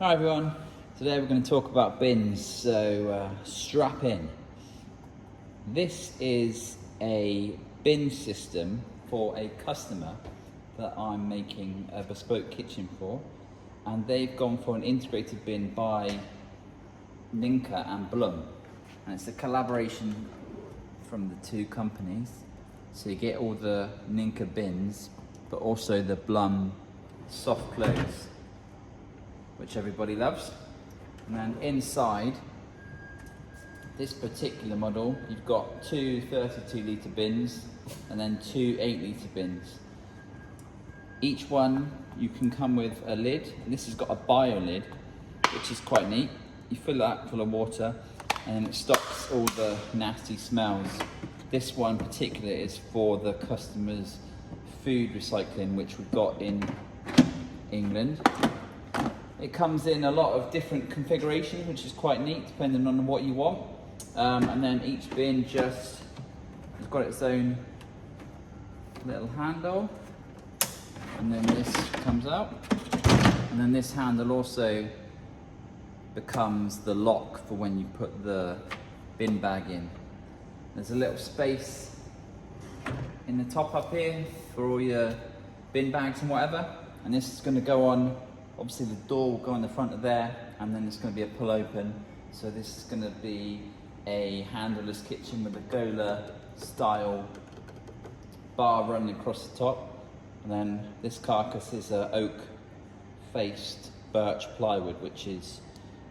Hi everyone, today we're going to talk about bins, so strap in. This is a bin system for a customer that I'm making a bespoke kitchen for, and they've gone for an integrated bin by Ninka and Blum, and it's a collaboration from the two companies, so you get all the Ninka bins but also the Blum soft close, which everybody loves. And then inside this particular model, you've got two 32 litre bins and then two 8 litre bins. Each one you can come with a lid, and this has got a bio lid, which is quite neat. You fill that full of water and it stops all the nasty smells. This one particular is for the customer's food recycling, which we've got in England. It comes in a lot of different configurations, which is quite neat, depending on what you want. And then each bin just has got its own little handle, and then this comes out, and then this handle also becomes the lock for when you put the bin bag in. There's a little space in the top up here for all your bin bags and whatever, and this is going to go on. Obviously the door will go in the front of there, and then it's going to be a pull open. So this is going to be a handleless kitchen with a Gola style bar running across the top. And then this carcass is a oak faced birch plywood, which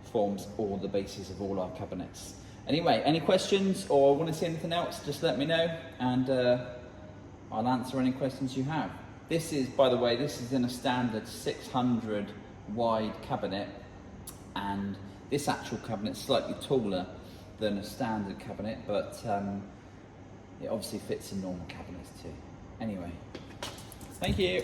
forms all the bases of all our cabinets. Anyway, any questions or want to see anything else, just let me know, and I'll answer any questions you have. This is, by the way, this is in a standard 600 wide cabinet, and this actual cabinet is slightly taller than a standard cabinet, but it obviously fits in normal cabinets too. Anyway, thank you.